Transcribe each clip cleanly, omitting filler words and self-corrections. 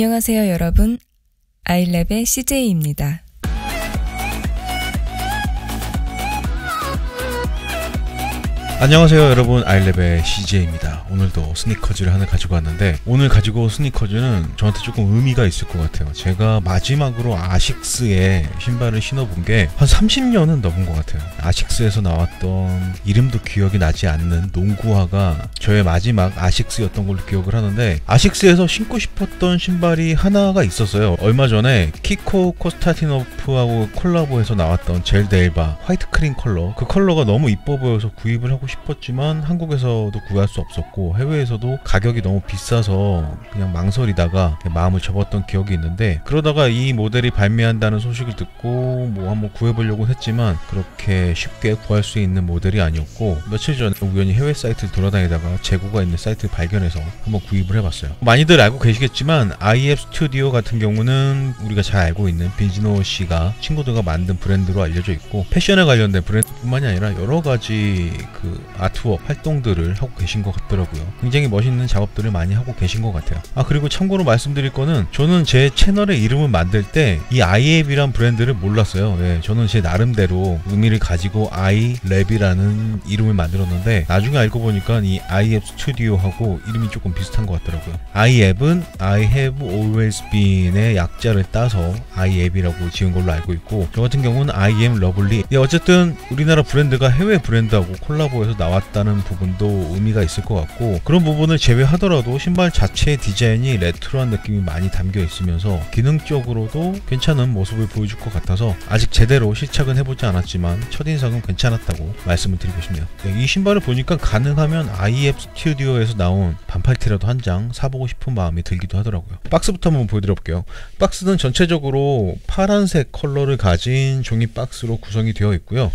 안녕하세요 여러분, 아이랩의 CJ입니다. 안녕하세요 여러분, 아이랩의 CJ입니다. 오늘도 스니커즈를 하나 가지고 왔는데, 오늘 가지고 온 스니커즈는 저한테 조금 의미가 있을 것 같아요. 제가 마지막으로 아식스의 신발을 신어본 게 한 30년은 넘은 것 같아요. 아식스에서 나왔던 이름도 기억이 나지 않는 농구화가 저의 마지막 아식스였던 걸로 기억을 하는데, 아식스에서 신고 싶었던 신발이 하나가 있었어요. 얼마 전에 키코 코스타티노프하고 콜라보해서 나왔던 젤 델바 화이트 크림 컬러, 그 컬러가 너무 이뻐 보여서 구입을 하고 싶었지만 한국에서도 구할 수 없었고 해외에서도 가격이 너무 비싸서 그냥 망설이다가 마음을 접었던 기억이 있는데, 그러다가 이 모델이 발매한다는 소식을 듣고 뭐 한번 구해보려고 했지만 그렇게 쉽게 구할 수 있는 모델이 아니었고, 며칠 전에 우연히 해외 사이트를 돌아다니다가 재고가 있는 사이트를 발견해서 한번 구입을 해봤어요. 많이들 알고 계시겠지만 아이앱 스튜디오 같은 경우는 우리가 잘 알고 있는 빈지노 씨가 친구들과 만든 브랜드로 알려져 있고, 패션에 관련된 브랜드뿐만이 아니라 여러가지 그 아트웍 활동들을 하고 계신 것 같더라고요. 굉장히 멋있는 작업들을 많이 하고 계신 것 같아요. 그리고 참고로 말씀드릴 거는, 저는 제 채널의 이름을 만들 때 이 아이앱이란 브랜드를 몰랐어요. 저는 제 나름대로 의미를 가지고 아이랩이라는 이름을 만들었는데, 나중에 알고 보니까 이 아이앱 스튜디오하고 이름이 조금 비슷한 것 같더라고요. 아이앱은 I have always been의 약자를 따서 아이앱이라고 지은 걸로 알고 있고, 저 같은 경우는 I am lovely. 어쨌든 우리나라 브랜드가 해외 브랜드하고 콜라보해서 나왔다는 부분도 의미가 있을 것 같고, 그런 부분을 제외하더라도 신발 자체의 디자인이 레트로한 느낌이 많이 담겨 있으면서 기능적으로도 괜찮은 모습을 보여줄 것 같아서 아직 제대로 시착은 해보지 않았지만 첫인상은 괜찮았다고 말씀을 드리고 싶네요. 이 신발을 보니까 가능하면 아이앱 스튜디오에서 나온 반팔티라도 한 장 사보고 싶은 마음이 들기도 하더라고요. 박스부터 한번 보여드려 볼게요. 박스는 전체적으로 파란색 컬러를 가진 종이 박스로 구성이 되어 있고요.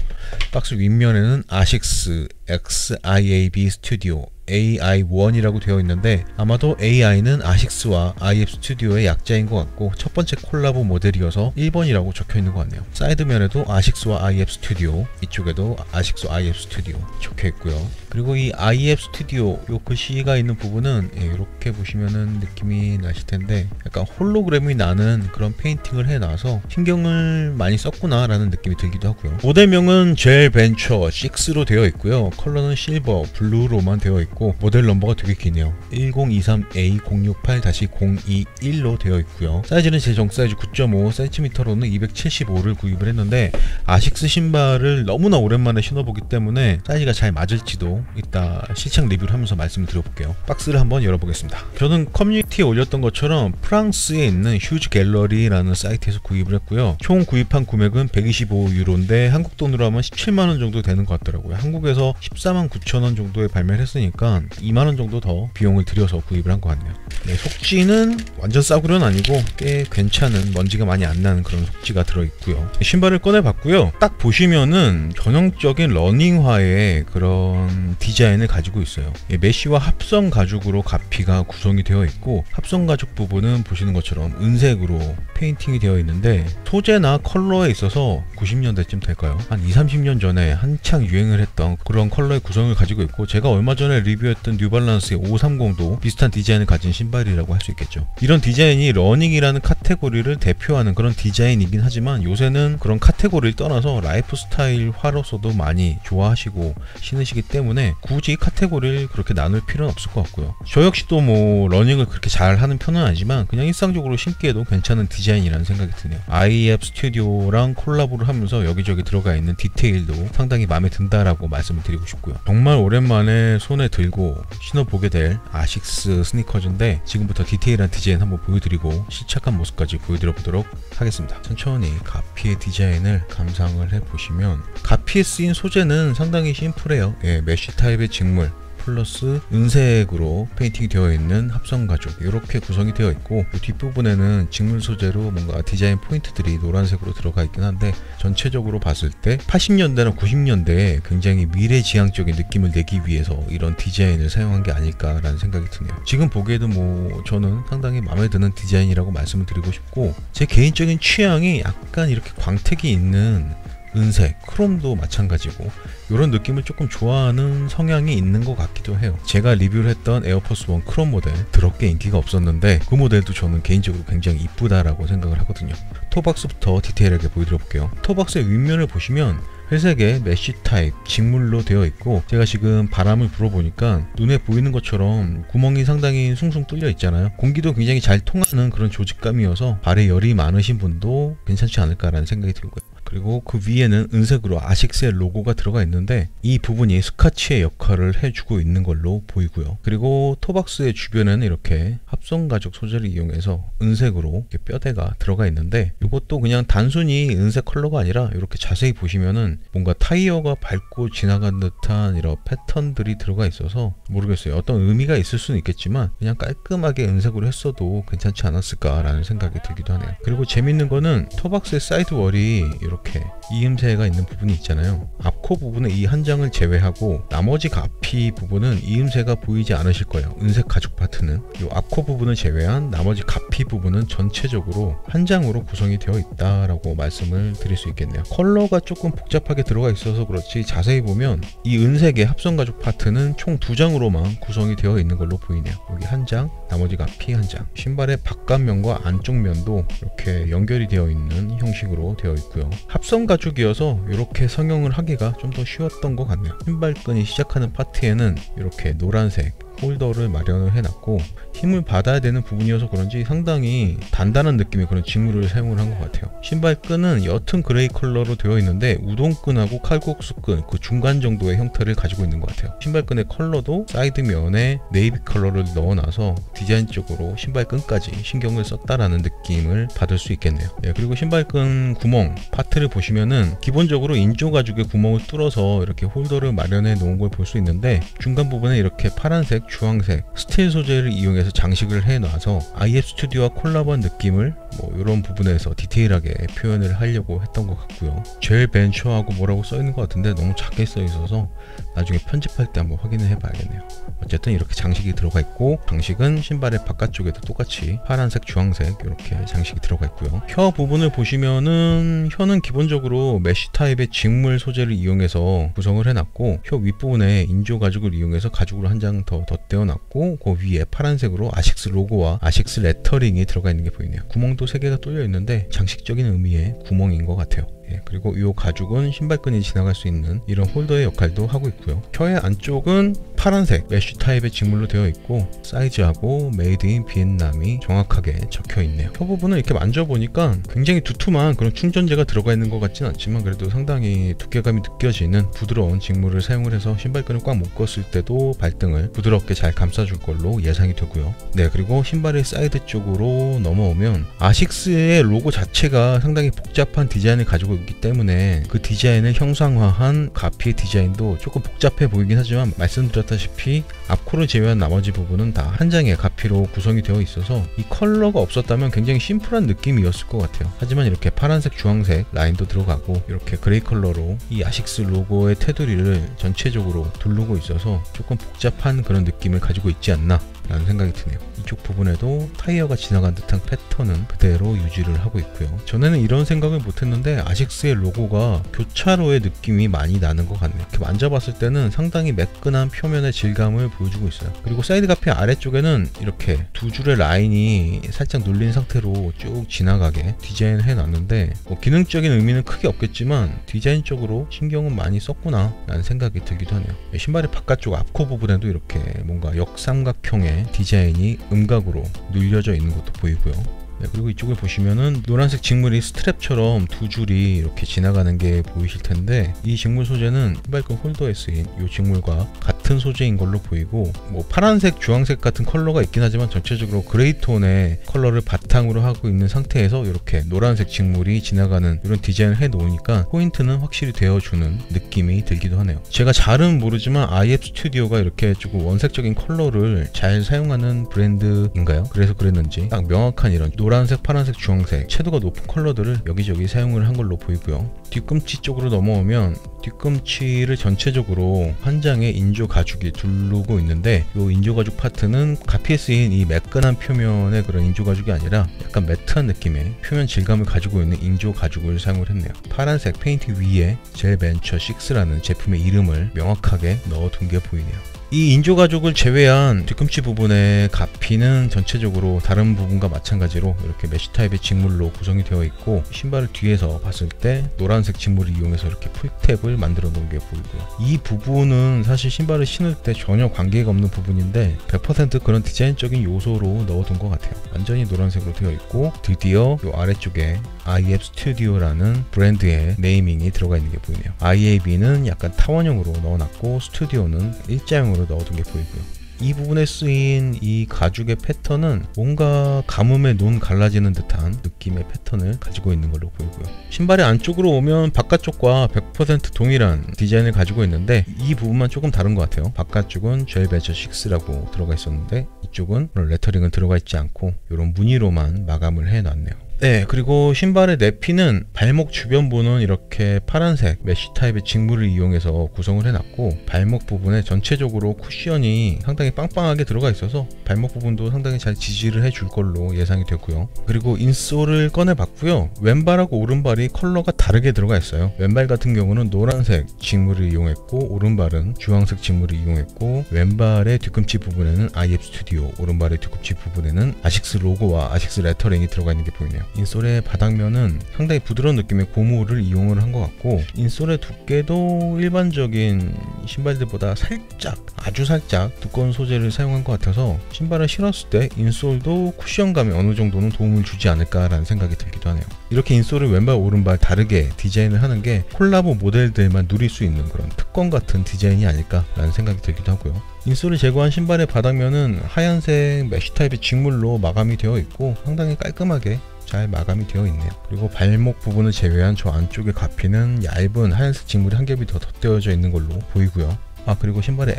박스 윗면에는 아식스 XIAB 스튜디오 AI1이라고 되어 있는데, 아마도 AI는 아식스와 아이앱 스튜디오의 약자인 것 같고 첫 번째 콜라보 모델이어서 1번이라고 적혀 있는 것 같네요. 사이드면에도 아식스와 아이앱 스튜디오, 이쪽에도 아식스 아이앱 스튜디오 적혀 있고요. 그리고 이 아이앱 스튜디오 요 글씨가 있는 부분은 이렇게 보시면은 느낌이 나실 텐데, 약간 홀로그램이 나는 그런 페인팅을 해놔서 신경을 많이 썼구나 라는 느낌이 들기도 하고요. 모델명은 젤 벤처 6로 되어 있고요. 컬러는 실버, 블루로만 되어 있고 모델 넘버가 되게 기네요. 1023A068-021로 되어 있고요. 사이즈는 제 정 사이즈 9.5cm로는 275를 구입을 했는데, 아식스 신발을 너무나 오랜만에 신어보기 때문에 사이즈가 잘 맞을지도 이따 실착 리뷰를 하면서 말씀을 드려볼게요. 박스를 한번 열어보겠습니다. 저는 커뮤니티에 올렸던 것처럼 프랑스에 있는 휴즈 갤러리라는 사이트에서 구입을 했고요. 총 구입한 금액은 125유로인데 한국 돈으로 하면 17만원 정도 되는 것 같더라고요. 한국에서 149,000원 정도에 발매를 했으니까 2만원 정도 더 비용을 들여서 구입을 한 것 같네요. 속지는 완전 싸구려는 아니고 꽤 괜찮은, 먼지가 많이 안 나는 그런 속지가 들어있고요. 신발을 꺼내봤고요. 딱 보시면은 전형적인 러닝화의 그런 디자인을 가지고 있어요. 메쉬와 합성 가죽으로 가피가 구성이 되어 있고, 합성 가죽 부분은 보시는 것처럼 은색으로 페인팅이 되어 있는데, 소재나 컬러에 있어서 90년대쯤 될까요? 한 20-30년 전에 한창 유행을 했던 그런 컬러의 구성을 가지고 있고, 제가 얼마 전에 리뷰했던 뉴발란스의 530도 비슷한 디자인을 가진 신발이라고 할 수 있겠죠. 이런 디자인이 러닝이라는 카테고리를 대표하는 그런 디자인이긴 하지만, 요새는 그런 카테고리를 떠나서 라이프 스타일화로서도 많이 좋아하시고 신으시기 때문에 굳이 카테고리를 그렇게 나눌 필요는 없을 것 같고요. 저 역시도 뭐 러닝을 그렇게 잘 하는 편은 아니지만 그냥 일상적으로 신기에도 괜찮은 디자인이라는 생각이 드네요. 아이앱 스튜디오랑 콜라보를 하면서 여기저기 들어가 있는 디테일도 상당히 마음에 든다라고 말씀을 드리고 싶고요. 정말 오랜만에 손에 들고 신어보게 될 아식스 스니커즈인데, 지금부터 디테일한 디자인 한번 보여드리고 시착한 모습까지 보여드려 보도록 하겠습니다. 천천히 가피의 디자인을 감상을 해보시면, 가피에 쓰인 소재는 상당히 심플해요. 메쉬 타입의 직물 플러스 은색으로 페인팅이 되어 있는 합성 가죽, 이렇게 구성이 되어 있고, 뒷부분에는 직물 소재로 뭔가 디자인 포인트들이 노란색으로 들어가 있긴 한데, 전체적으로 봤을 때 80년대나 90년대에 굉장히 미래지향적인 느낌을 내기 위해서 이런 디자인을 사용한 게 아닐까라는 생각이 드네요. 지금 보기에도 뭐 저는 상당히 마음에 드는 디자인이라고 말씀을 드리고 싶고, 제 개인적인 취향이 약간 이렇게 광택이 있는 은색, 크롬도 마찬가지고 이런 느낌을 조금 좋아하는 성향이 있는 것 같기도 해요. 제가 리뷰를 했던 에어포스 1 크롬 모델 더럽게 인기가 없었는데 그 모델도 저는 개인적으로 굉장히 이쁘다라고 생각을 하거든요. 토박스부터 디테일하게 보여드려볼게요. 토박스의 윗면을 보시면 회색의 메쉬 타입 직물로 되어 있고, 제가 지금 바람을 불어보니까 눈에 보이는 것처럼 구멍이 상당히 숭숭 뚫려 있잖아요. 공기도 굉장히 잘 통하는 그런 조직감이어서 발에 열이 많으신 분도 괜찮지 않을까라는 생각이 들고요. 그리고 그 위에는 은색으로 아식스의 로고가 들어가 있는데 이 부분이 스카치의 역할을 해주고 있는 걸로 보이고요. 그리고 토박스의 주변에는 이렇게 합성가죽 소재를 이용해서 은색으로 이렇게 뼈대가 들어가 있는데, 이것도 그냥 단순히 은색 컬러가 아니라 이렇게 자세히 보시면은 뭔가 타이어가 밟고 지나간 듯한 이런 패턴들이 들어가 있어서 모르겠어요. 어떤 의미가 있을 수는 있겠지만 그냥 깔끔하게 은색으로 했어도 괜찮지 않았을까라는 생각이 들기도 하네요. 그리고 재밌는 거는 토박스의 사이드 월이 이렇게 이음새가 있는 부분이 있잖아요. 앞코 부분의 이 한 장을 제외하고 나머지 가피 부분은 이음새가 보이지 않으실 거예요. 은색 가죽 파트는 이 앞코 부분을 제외한 나머지 가피 부분은 전체적으로 한 장으로 구성이 되어 있다라고 말씀을 드릴 수 있겠네요. 컬러가 조금 복잡하게 들어가 있어서 그렇지 자세히 보면 이 은색의 합성 가죽 파트는 총 2장으로만 구성이 되어 있는 걸로 보이네요. 여기 한 장, 나머지 가피 한 장. 신발의 바깥면과 안쪽 면도 이렇게 연결이 되어 있는 형식으로 되어 있고요. 합성 가죽이어서 이렇게 성형을 하기가 좀 더 쉬웠던 것 같네요. 신발끈이 시작하는 파트에는 이렇게 노란색 홀더를 마련을 해놨고, 힘을 받아야 되는 부분이어서 그런지 상당히 단단한 느낌의 그런 직물을 사용을 한 것 같아요. 신발끈은 옅은 그레이 컬러로 되어 있는데 우동끈하고 칼국수끈 그 중간 정도의 형태를 가지고 있는 것 같아요. 신발끈의 컬러도 사이드면에 네이비 컬러를 넣어놔서 디자인적으로 신발끈까지 신경을 썼다라는 느낌을 받을 수 있겠네요. 그리고 신발끈 구멍 파트를 보시면은 기본적으로 인조 가죽의 구멍을 뚫어서 이렇게 홀더를 마련해 놓은 걸 볼 수 있는데, 중간 부분에 이렇게 파란색, 주황색 스틸 소재를 이용해서 장식을 해놔서 IF 스튜디오와 콜라보한 느낌을 이런 부분에서 디테일하게 표현을 하려고 했던 것 같고요. 젤 벤처하고 뭐라고 써있는 것 같은데 너무 작게 써있어서 나중에 편집할 때 한번 확인을 해봐야겠네요. 어쨌든 이렇게 장식이 들어가 있고, 장식은 신발의 바깥쪽에도 똑같이 파란색, 주황색 이렇게 장식이 들어가 있고요. 혀 부분을 보시면은 혀는 기본적으로 메쉬 타입의 직물 소재를 이용해서 구성을 해놨고, 혀 윗부분에 인조 가죽을 이용해서 가죽을 한 장 더 덧대어놨고, 그 위에 파란색으로 아식스 로고와 아식스 레터링이 들어가 있는 게 보이네요. 구멍도 3개가 뚫려 있는데 장식적인 의미의 구멍인 것 같아요. 그리고 이 가죽은 신발끈이 지나갈 수 있는 이런 홀더의 역할도 하고 있고요. 혀의 안쪽은 파란색 메쉬 타입의 직물로 되어 있고, 사이즈하고 메이드 인 비엔남이 정확하게 적혀 있네요. 혀 부분을 이렇게 만져보니까 굉장히 두툼한 그런 충전재가 들어가 있는 것 같지는 않지만 그래도 상당히 두께감이 느껴지는 부드러운 직물을 사용을 해서 신발끈을 꽉 묶었을 때도 발등을 부드럽게 잘 감싸줄 걸로 예상이 되고요. 그리고 신발의 사이드 쪽으로 넘어오면 아식스의 로고 자체가 상당히 복잡한 디자인을 가지고 있기 때문에 그 디자인을 형상화한 가피의 디자인도 조금 복잡해 보이긴 하지만, 말씀드렸다시피 앞코를 제외한 나머지 부분은 다 한 장의 가피로 구성이 되어 있어서 이 컬러가 없었다면 굉장히 심플한 느낌이었을 것 같아요. 하지만 이렇게 파란색, 주황색 라인도 들어가고 이렇게 그레이 컬러로 이 아식스 로고의 테두리를 전체적으로 두르고 있어서 조금 복잡한 그런 느낌을 가지고 있지 않나 라는 생각이 드네요. 이쪽 부분에도 타이어가 지나간 듯한 패턴은 그대로 유지를 하고 있고요. 전에는 이런 생각을 못했는데 아식스의 로고가 교차로의 느낌이 많이 나는 것 같네요. 이렇게 만져봤을 때는 상당히 매끈한 표면의 질감을 보여주고 있어요. 그리고 사이드 가피 아래쪽에는 이렇게 두 줄의 라인이 살짝 눌린 상태로 쭉 지나가게 디자인을 해놨는데, 기능적인 의미는 크게 없겠지만 디자인적으로 신경은 많이 썼구나 라는 생각이 들기도 하네요. 신발의 바깥쪽 앞코 부분에도 이렇게 뭔가 역삼각형의 디자인이 음각으로 눌려져 있는 것도 보이고요. 그리고 이쪽을 보시면은 노란색 직물이 스트랩처럼 두 줄이 이렇게 지나가는 게 보이실 텐데, 이 직물 소재는 신발끈 홀더에 쓰인 이 직물과 같은 소재인 걸로 보이고, 파란색, 주황색 같은 컬러가 있긴 하지만 전체적으로 그레이톤의 컬러를 바탕으로 하고 있는 상태에서 이렇게 노란색 직물이 지나가는 이런 디자인을 해 놓으니까 포인트는 확실히 되어주는 느낌이 들기도 하네요. 제가 잘은 모르지만 IF 스튜디오가 이렇게 조금 원색적인 컬러를 잘 사용하는 브랜드인가요? 그래서 그랬는지 딱 명확한 이런 노란색, 파란색, 주황색 채도가 높은 컬러들을 여기저기 사용을 한 걸로 보이고요. 뒤꿈치 쪽으로 넘어오면 뒤꿈치를 전체적으로 한 장의 인조 가죽이 두르고 있는데 이 인조 가죽 파트는 가피에 쓰인 이 매끈한 표면의 그런 인조 가죽이 아니라 약간 매트한 느낌의 표면 질감을 가지고 있는 인조 가죽을 사용을 했네요. 파란색 페인트 위에 젤벤처 6라는 제품의 이름을 명확하게 넣어둔 게 보이네요. 이 인조 가죽을 제외한 뒤꿈치 부분의 가피는 전체적으로 다른 부분과 마찬가지로 이렇게 메쉬 타입의 직물로 구성이 되어 있고, 신발을 뒤에서 봤을 때 노란색 직물을 이용해서 이렇게 풀탭을 만들어 놓은 게 보이고요. 이 부분은 사실 신발을 신을 때 전혀 관계가 없는 부분인데 100% 그런 디자인적인 요소로 넣어둔 것 같아요. 완전히 노란색으로 되어 있고, 드디어 이 아래쪽에 IAB 스튜디오라는 브랜드의 네이밍이 들어가 있는 게 보이네요. IAB는 약간 타원형으로 넣어놨고 스튜디오는 일자형으로 넣어둔 게 보이고요. 이 부분에 쓰인 이 가죽의 패턴은 뭔가 가뭄에 눈 갈라지는 듯한 느낌의 패턴을 가지고 있는 걸로 보이고요. 신발의 안쪽으로 오면 바깥쪽과 100% 동일한 디자인을 가지고 있는데 이 부분만 조금 다른 것 같아요. 바깥쪽은 젤벤처 6라고 들어가 있었는데 이쪽은 레터링은 들어가 있지 않고 이런 무늬로만 마감을 해놨네요. 네, 그리고 신발의 내피는 발목 주변부는 이렇게 파란색 메쉬 타입의 직물을 이용해서 구성을 해놨고, 발목 부분에 전체적으로 쿠션이 상당히 빵빵하게 들어가 있어서 발목 부분도 상당히 잘 지지를 해줄 걸로 예상이 되고요. 그리고 인솔을 꺼내봤고요. 왼발하고 오른발이 컬러가 다르게 들어가 있어요. 왼발 같은 경우는 노란색 직물을 이용했고 오른발은 주황색 직물을 이용했고, 왼발의 뒤꿈치 부분에는 IAB 스튜디오, 오른발의 뒤꿈치 부분에는 아식스 로고와 아식스 레터링이 들어가 있는 게 보이네요. 인솔의 바닥면은 상당히 부드러운 느낌의 고무를 이용을 한 것 같고, 인솔의 두께도 일반적인 신발들보다 살짝, 아주 살짝 두꺼운 소재를 사용한 것 같아서 신발을 신었을 때 인솔도 쿠션감이 어느 정도는 도움을 주지 않을까라는 생각이 들기도 하네요. 이렇게 인솔을 왼발 오른발 다르게 디자인을 하는 게 콜라보 모델들만 누릴 수 있는 그런 특권 같은 디자인이 아닐까라는 생각이 들기도 하고요. 인솔을 제거한 신발의 바닥면은 하얀색 메쉬 타입의 직물로 마감이 되어 있고 상당히 깔끔하게 잘 마감이 되어 있네요. 그리고 발목 부분을 제외한 저 안쪽의 가피는 얇은 하얀색 직물이 한 겹이 더 덧대어져 있는 걸로 보이고요. 그리고 신발의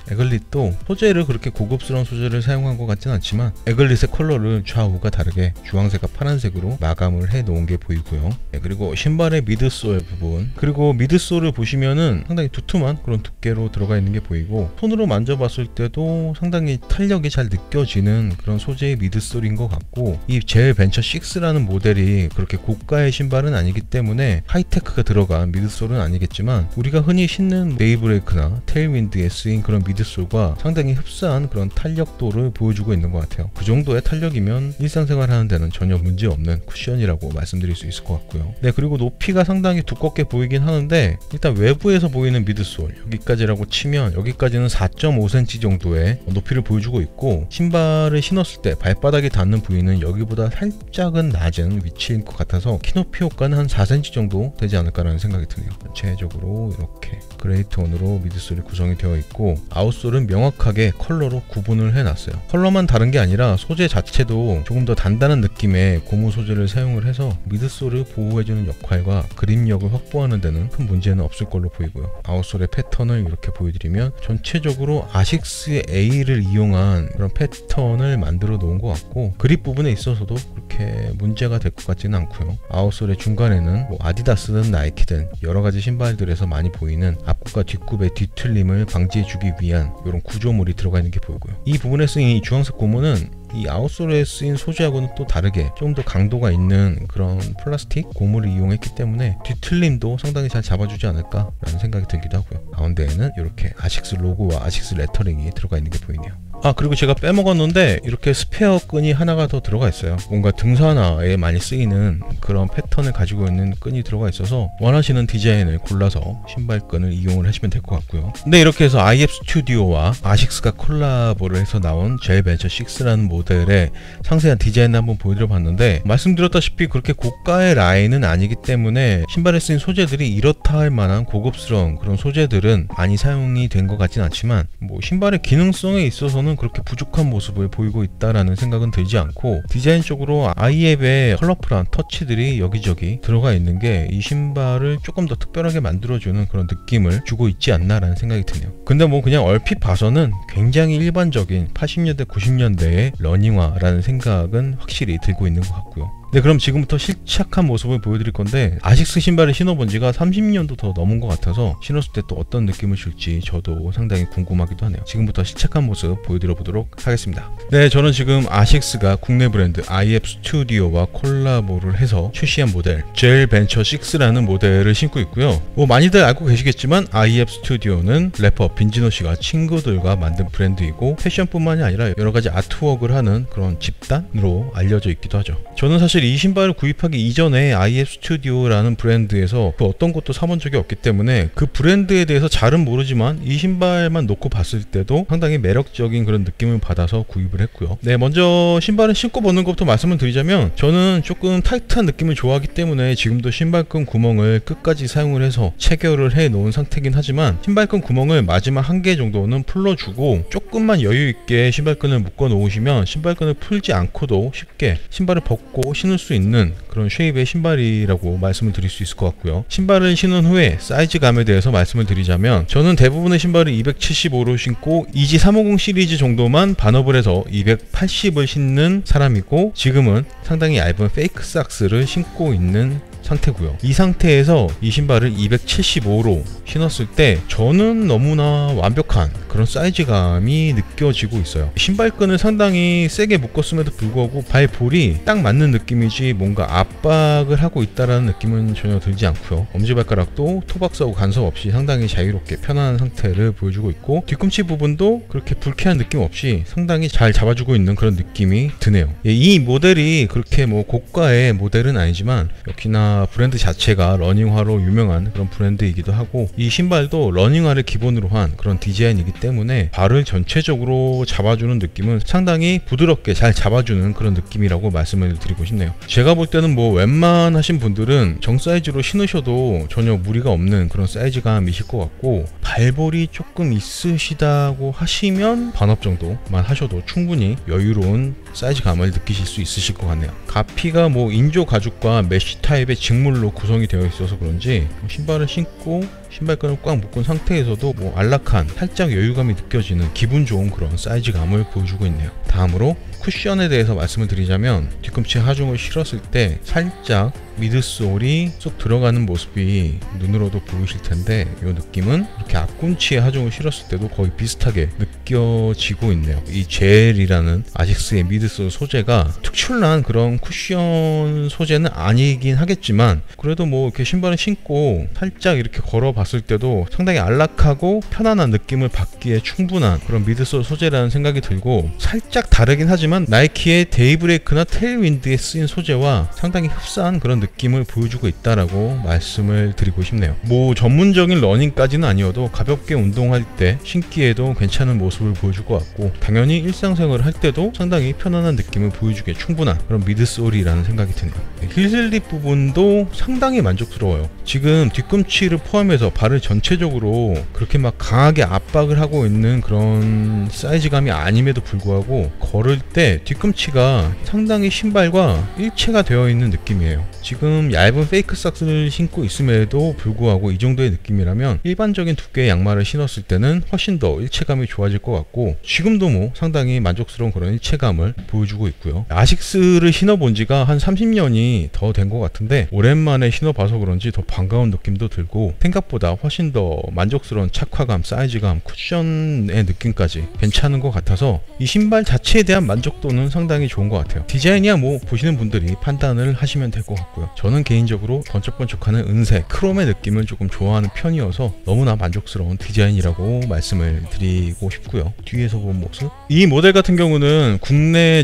에글릿도 소재를 그렇게 고급스러운 소재를 사용한 것 같진 않지만 에글릿의 컬러를 좌우가 다르게 주황색과 파란색으로 마감을 해 놓은 게 보이고요. 그리고 신발의 미드솔 부분, 그리고 미드솔을 보시면은 상당히 두툼한 그런 두께로 들어가 있는 게 보이고, 손으로 만져봤을 때도 상당히 탄력이 잘 느껴지는 그런 소재의 미드솔인 것 같고, 이 젤벤처 6라는 모델이 그렇게 고가의 신발은 아니기 때문에 하이테크가 들어간 미드솔은 아니겠지만 우리가 흔히 신는 데이브레이크나 테일윈드에 쓰인 그런 미드솔과 상당히 흡사한 그런 탄력도를 보여주고 있는 것 같아요. 그 정도의 탄력이면 일상생활 하는 데는 전혀 문제없는 쿠션이라고 말씀드릴 수 있을 것 같고요. 네, 그리고 높이가 상당히 두껍게 보이긴 하는데 일단 외부에서 보이는 미드솔 여기까지라고 치면 여기까지는 4.5cm 정도의 높이를 보여주고 있고, 신발을 신었을 때 발바닥이 닿는 부위는 여기보다 살짝은 낮은 위치인 것 같아서 키높이 효과는 한 4cm 정도 되지 않을까라는 생각이 드네요. 전체적으로 이렇게 그레이 톤으로 미드솔이 구성이 되어 있고, 아웃솔은 명확하게 컬러로 구분을 해놨어요. 컬러만 다른 게 아니라 소재 자체도 조금 더 단단한 느낌의 고무 소재를 사용을 해서 미드솔을 보호해주는 역할과 그립력을 확보하는 데는 큰 문제는 없을 걸로 보이고요. 아웃솔의 패턴을 이렇게 보여드리면 전체적으로 아식스 A를 이용한 그런 패턴을 만들어 놓은 것 같고, 그립 부분에 있어서도 그렇게 문제가 될 것 같지는 않고요. 아웃솔의 중간에는 아디다스든 나이키든 여러가지 신발들에서 많이 보이는 앞굽과 뒷굽의 뒤틀림을 방지해주기 위한 이런 구조물이 들어가 있는 게 보이고요. 이 부분에 쓰인 이 주황색 고무는 이 아웃솔에 쓰인 소재하고는 또 다르게 좀 더 강도가 있는 그런 플라스틱 고무를 이용했기 때문에 뒤틀림도 상당히 잘 잡아주지 않을까라는 생각이 들기도 하고요. 가운데에는 이렇게 아식스 로고와 아식스 레터링이 들어가 있는 게 보이네요. 그리고 제가 빼먹었는데 이렇게 스페어 끈이 하나가 더 들어가 있어요. 뭔가 등산화에 많이 쓰이는 그런 패턴을 가지고 있는 끈이 들어가 있어서 원하시는 디자인을 골라서 신발끈을 이용을 하시면 될 것 같고요. 근데 이렇게 해서 IAB 스튜디오와 아식스가 콜라보를 해서 나온 젤벤처 6라는 모델의 상세한 디자인을 한번 보여드려 봤는데, 말씀드렸다시피 그렇게 고가의 라인은 아니기 때문에 신발에 쓰인 소재들이 이렇다 할 만한 고급스러운 그런 소재들은 많이 사용이 된 것 같진 않지만 신발의 기능성에 있어서는 신발에서는 그렇게 부족한 모습을 보이고 있다라는 생각은 들지 않고, 디자인적으로 아이앱의 컬러풀한 터치들이 여기저기 들어가 있는 게 이 신발을 조금 더 특별하게 만들어주는 그런 느낌을 주고 있지 않나라는 생각이 드네요. 근데 뭐 그냥 얼핏 봐서는 굉장히 일반적인 80년대 90년대의 러닝화라는 생각은 확실히 들고 있는 것 같고요. 네, 그럼 지금부터 실착한 모습을 보여드릴 건데, 아식스 신발을 신어본 지가 30년도 더 넘은 것 같아서 신었을 때 또 어떤 느낌을 줄지 저도 상당히 궁금하기도 하네요. 지금부터 실착한 모습 보여드려 보도록 하겠습니다. 네, 저는 지금 아식스가 국내 브랜드 IF 스튜디오와 콜라보를 해서 출시한 모델 젤 벤처 6라는 모델을 신고 있고요. 뭐 많이들 알고 계시겠지만 IF 스튜디오는 래퍼 빈지노 씨가 친구들과 만든 브랜드이고, 패션뿐만이 아니라 여러가지 아트웍을 하는 그런 집단으로 알려져 있기도 하죠. 저는 사실 이 신발을 구입하기 이전에 IF 스튜디오라는 브랜드에서 그 어떤 것도 사본 적이 없기 때문에 그 브랜드에 대해서 잘은 모르지만 이 신발만 놓고 봤을 때도 상당히 매력적인 그런 느낌을 받아서 구입을 했고요. 네, 먼저 신발을 신고 보는 것부터 말씀을 드리자면, 저는 조금 타이트한 느낌을 좋아하기 때문에 지금도 신발끈 구멍을 끝까지 사용을 해서 체결을 해 놓은 상태긴 하지만, 신발끈 구멍을 마지막 한 개 정도는 풀어주고 조금만 여유 있게 신발끈을 묶어 놓으시면 신발끈을 풀지 않고도 쉽게 신발을 벗고 신을 수 있는 그런 쉐입의 신발이라고 말씀을 드릴 수 있을 것 같고요. 신발을 신은 후에 사이즈감에 대해서 말씀을 드리자면, 저는 대부분의 신발을 275로 신고 이지 350 시리즈 정도만 반업을 해서 280을 신는 사람이고, 지금은 상당히 얇은 페이크 삭스를 신고 있는 상태고요. 이 상태에서 이 신발을 275로 신었을 때 저는 너무나 완벽한 그런 사이즈감이 느껴지고 있어요. 신발끈을 상당히 세게 묶었음에도 불구하고 발볼이 딱 맞는 느낌이지 뭔가 압박을 하고 있다라는 느낌은 전혀 들지 않고요. 엄지발가락도 토박스하고 간섭 없이 상당히 자유롭게 편안한 상태를 보여주고 있고, 뒤꿈치 부분도 그렇게 불쾌한 느낌 없이 상당히 잘 잡아주고 있는 그런 느낌이 드네요. 이 모델이 그렇게 뭐 고가의 모델은 아니지만 역시나 브랜드 자체가 러닝화로 유명한 그런 브랜드이기도 하고, 이 신발도 러닝화를 기본으로 한 그런 디자인이기 때문에 발을 전체적으로 잡아주는 느낌은 상당히 부드럽게 잘 잡아주는 그런 느낌이라고 말씀을 드리고 싶네요. 제가 볼 때는 뭐 웬만하신 분들은 정 사이즈로 신으셔도 전혀 무리가 없는 그런 사이즈감이실 것 같고, 발볼이 조금 있으시다고 하시면 반업 정도만 하셔도 충분히 여유로운 사이즈감을 느끼실 수 있으실 것 같네요. 가피가 뭐 인조 가죽과 메쉬 타입의 직물로 구성이 되어 있어서 그런지 신발을 신고 신발끈을 꽉 묶은 상태에서도 뭐 안락한 살짝 여유감이 느껴지는 기분 좋은 그런 사이즈감을 보여주고 있네요. 다음으로 쿠션에 대해서 말씀을 드리자면, 뒤꿈치 하중을 실었을 때 살짝 미드솔이 쏙 들어가는 모습이 눈으로도 보이실 텐데, 이 느낌은 이렇게 앞꿈치에 하중을 실었을 때도 거의 비슷하게 느껴지고 있네요. 이 젤이라는 아식스의 미드솔 소재가 특출난 그런 쿠션 소재는 아니긴 하겠지만, 그래도 뭐 이렇게 신발을 신고 살짝 이렇게 걸어봤을 때도 상당히 안락하고 편안한 느낌을 받기에 충분한 그런 미드솔 소재라는 생각이 들고, 살짝 다르긴 하지만 나이키의 데이브레이크나 테일윈드에 쓰인 소재와 상당히 흡사한 그런 느낌을 보여주고 있다라고 말씀을 드리고 싶네요. 뭐 전문적인 러닝까지는 아니어도 가볍게 운동할 때 신기에도 괜찮은 모습을 보여줄 것 같고, 당연히 일상생활을 할 때도 상당히 편안한 느낌을 보여주기에 충분한 그런 미드솔이라는 생각이 드네요. 힐슬립 부분도 상당히 만족스러워요. 지금 뒤꿈치를 포함해서 발을 전체적으로 그렇게 막 강하게 압박을 하고 있는 그런 사이즈감이 아님에도 불구하고 걸을 때 뒤꿈치가 상당히 신발과 일체가 되어 있는 느낌이에요. 지금 얇은 페이크 삭스를 신고 있음에도 불구하고 이 정도의 느낌이라면 일반적인 두께의 양말을 신었을 때는 훨씬 더 일체감이 좋아질 것 같고, 지금도 뭐 상당히 만족스러운 그런 일체감을 보여주고 있고요. 아식스를 신어본 지가 한 30년이 더 된 것 같은데, 오랜만에 신어봐서 그런지 더 반가운 느낌도 들고, 생각보다 훨씬 더 만족스러운 착화감, 사이즈감, 쿠션의 느낌까지 괜찮은 것 같아서 이 신발 자체에 대한 만족도는 상당히 좋은 것 같아요. 디자인이야 뭐 보시는 분들이 판단을 하시면 될 것 같고요. 저는 개인적으로 번쩍번쩍하는 은색, 크롬의 느낌을 조금 좋아하는 편이어서 너무나 만족스러운 디자인이라고 말씀을 드리고 싶고요. 뒤에서 본 모습, 이 모델 같은 경우는 국내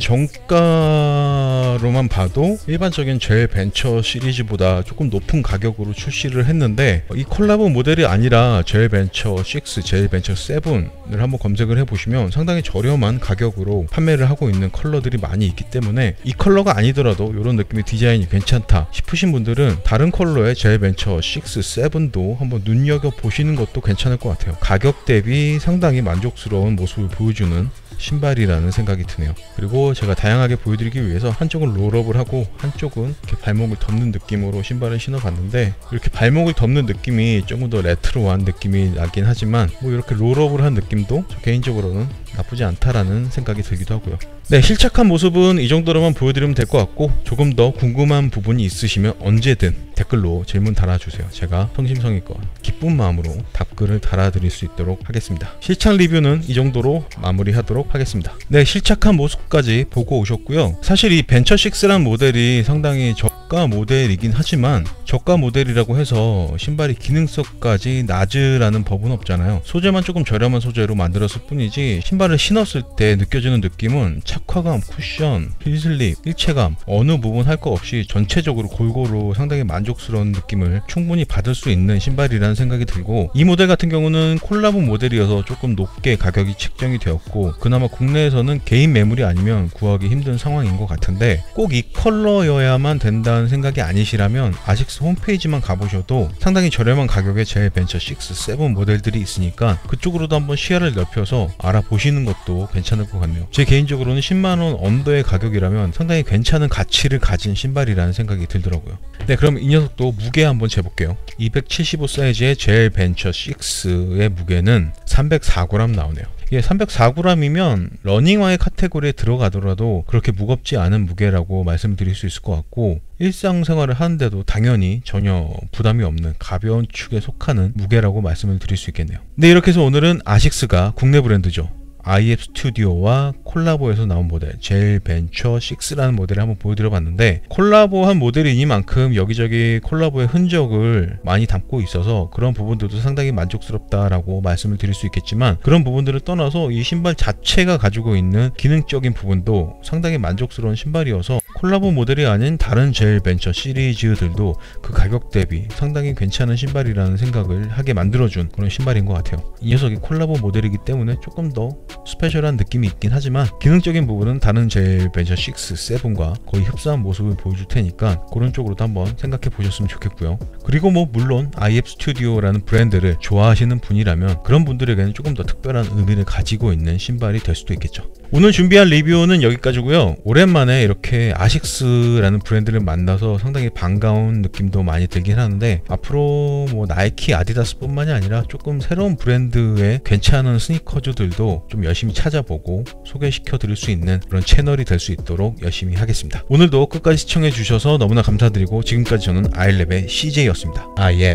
정가로만 봐도 일반적인 젤 벤처 시리즈보다 조금 높은 가격으로 출시를 했는데, 이 콜라보 모델이 아니라 젤벤처 6, 젤벤처 7을 한번 검색을 해보시면 상당히 저렴한 가격으로 판매를 하고 있는 컬러들이 많이 있기 때문에 이 컬러가 아니더라도 이런 느낌의 디자인이 괜찮다 싶으신 분들은 다른 컬러의 젤벤처 6, 7도 한번 눈여겨보시는 것도 괜찮을 것 같아요. 가격 대비 상당히 만족스러운 모습을 보여주는 신발이라는 생각이 드네요. 그리고 제가 다양하게 보여드리기 위해서 한쪽은 롤업을 하고 한쪽은 이렇게 발목을 덮는 느낌으로 신발을 신어봤는데, 이렇게 발목을 덮는 느낌이 조금 더 레트로한 느낌이 나긴 하지만 뭐 이렇게 롤업을 한 느낌도 저 개인적으로는 나쁘지 않다라는 생각이 들기도 하고요. 네, 실착한 모습은 이 정도로만 보여드리면 될 것 같고, 조금 더 궁금한 부분이 있으시면 언제든 댓글로 질문 달아주세요. 제가 성심성의껏 기쁜 마음으로 답글을 달아드릴 수 있도록 하겠습니다. 실착 리뷰는 이 정도로 마무리하도록 하겠습니다. 네, 실착한 모습까지 보고 오셨고요. 사실 이 벤처 6라는 모델이 상당히 저가 모델이긴 하지만 저가 모델이라고 해서 신발이 기능성까지 낮으라는 법은 없잖아요. 소재만 조금 저렴한 소재로 만들었을 뿐이지 신발을 신었을 때 느껴지는 느낌은 착화감, 쿠션, 힐슬립, 일체감 어느 부분 할 거 없이 전체적으로 골고루 상당히 만족스러운 느낌을 충분히 받을 수 있는 신발이라는 생각이 들고, 이 모델 같은 경우는 콜라보 모델이어서 조금 높게 가격이 책정이 되었고 그나마 국내에서는 개인 매물이 아니면 구하기 힘든 상황인 것 같은데, 꼭 이 컬러여야만 된다는 생각이 아니시라면 아식스 홈페이지만 가보셔도 상당히 저렴한 가격에 젤벤처 6, 7 모델들이 있으니까 그쪽으로도 한번 시야를 넓혀서 알아보시는 것도 괜찮을 것 같네요. 제 개인적으로는 10만원 언더의 가격이라면 상당히 괜찮은 가치를 가진 신발이라는 생각이 들더라고요. 네, 그럼 이 녀석도 무게 한번 재볼게요. 275 사이즈의 젤벤처 6의 무게는 304g 나오네요. 예, 304g이면 러닝화의 카테고리에 들어가더라도 그렇게 무겁지 않은 무게라고 말씀드릴 수 있을 것 같고, 일상생활을 하는데도 당연히 전혀 부담이 없는 가벼운 축에 속하는 무게라고 말씀을 드릴 수 있겠네요. 네, 이렇게 해서 오늘은 아식스가 국내 브랜드죠. IF 스튜디오와 콜라보해서 나온 모델 젤벤처 6라는 모델을 한번 보여드려봤는데, 콜라보한 모델이니만큼 여기저기 콜라보의 흔적을 많이 담고 있어서 그런 부분들도 상당히 만족스럽다라고 말씀을 드릴 수 있겠지만, 그런 부분들을 떠나서 이 신발 자체가 가지고 있는 기능적인 부분도 상당히 만족스러운 신발이어서 콜라보 모델이 아닌 다른 젤벤처 시리즈들도 그 가격 대비 상당히 괜찮은 신발이라는 생각을 하게 만들어준 그런 신발인 것 같아요. 이 녀석이 콜라보 모델이기 때문에 조금 더 스페셜한 느낌이 있긴 하지만 기능적인 부분은 다른 젤벤처 6, 7과 거의 흡사한 모습을 보여줄 테니까 그런 쪽으로도 한번 생각해 보셨으면 좋겠고요. 그리고 뭐 물론 IF 스튜디오라는 브랜드를 좋아하시는 분이라면 그런 분들에게는 조금 더 특별한 의미를 가지고 있는 신발이 될 수도 있겠죠. 오늘 준비한 리뷰는 여기까지고요. 오랜만에 이렇게 아식스라는 브랜드를 만나서 상당히 반가운 느낌도 많이 들긴 하는데, 앞으로 뭐 나이키, 아디다스 뿐만이 아니라 조금 새로운 브랜드의 괜찮은 스니커즈들도 좀 열심히 찾아보고 소개시켜 드릴 수 있는 그런 채널이 될 수 있도록 열심히 하겠습니다. 오늘도 끝까지 시청해 주셔서 너무나 감사드리고, 지금까지 저는 아일랩의 CJ였습니다. 아예